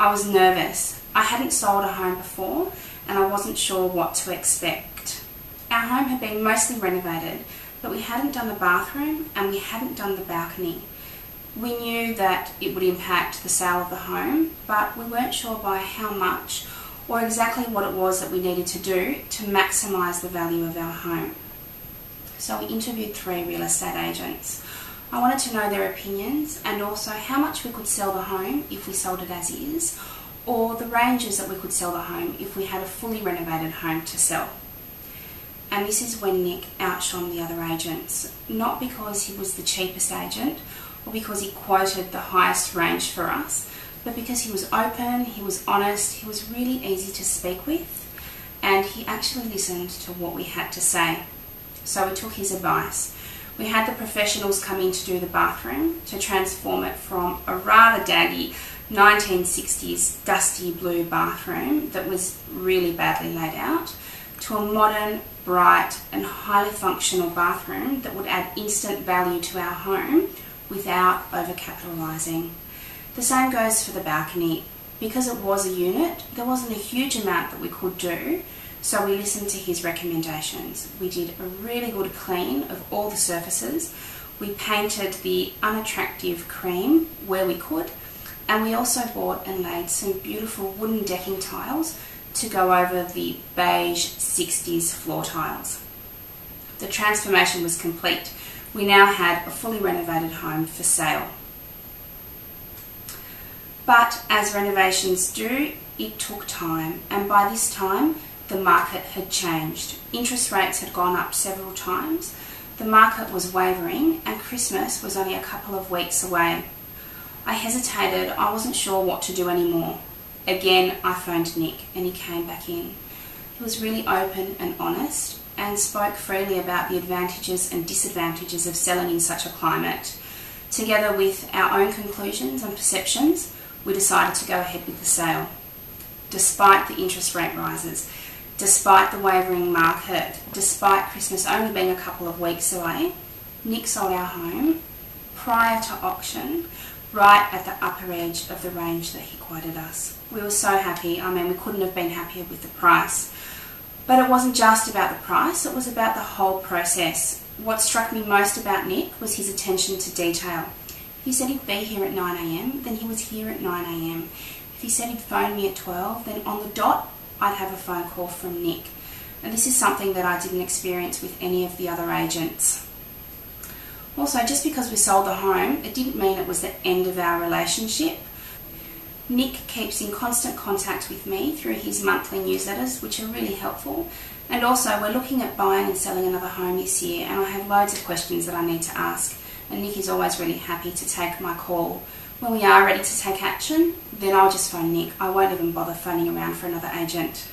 I was nervous. I hadn't sold a home before and I wasn't sure what to expect. Our home had been mostly renovated, but we hadn't done the bathroom and we hadn't done the balcony. We knew that it would impact the sale of the home, but we weren't sure by how much or exactly what it was that we needed to do to maximise the value of our home. So we interviewed 3 real estate agents. I wanted to know their opinions and also how much we could sell the home if we sold it as is, or the ranges that we could sell the home if we had a fully renovated home to sell. And this is when Nick outshone the other agents, not because he was the cheapest agent or because he quoted the highest range for us, but because he was open, he was honest, he was really easy to speak with, and he actually listened to what we had to say. So we took his advice. We had the professionals come in to do the bathroom, to transform it from a rather daggy 1960s dusty blue bathroom that was really badly laid out to a modern, bright and highly functional bathroom that would add instant value to our home without overcapitalising. The same goes for the balcony. Because it was a unit, there wasn't a huge amount that we could do, so we listened to his recommendations. We did a really good clean of all the surfaces. We painted the unattractive cream where we could, and we also bought and laid some beautiful wooden decking tiles to go over the beige 60s floor tiles. The transformation was complete. We now had a fully renovated home for sale. But as renovations do, it took time, and by this time the market had changed. Interest rates had gone up several times, the market was wavering, and Christmas was only a couple of weeks away. I hesitated, I wasn't sure what to do anymore. Again, I phoned Nick and he came back in. He was really open and honest and spoke freely about the advantages and disadvantages of selling in such a climate. Together with our own conclusions and perceptions, we decided to go ahead with the sale. Despite the interest rate rises, despite the wavering market, despite Christmas only being a couple of weeks away, Nick sold our home prior to auction, right at the upper edge of the range that he quoted us. We were so happy. I mean, we couldn't have been happier with the price. But it wasn't just about the price, it was about the whole process. What struck me most about Nick was his attention to detail. If he said he'd be here at 9 AM, then he was here at 9 AM. If he said he'd phone me at 12, then on the dot, I'd have a phone call from Nick. And this is something that I didn't experience with any of the other agents. Also, just because we sold the home, it didn't mean it was the end of our relationship. Nick keeps in constant contact with me through his monthly newsletters, which are really helpful. And also, we're looking at buying and selling another home this year, and I have loads of questions that I need to ask. And Nick is always really happy to take my call. When we are ready to take action, then I'll just phone Nick. I won't even bother phoning around for another agent.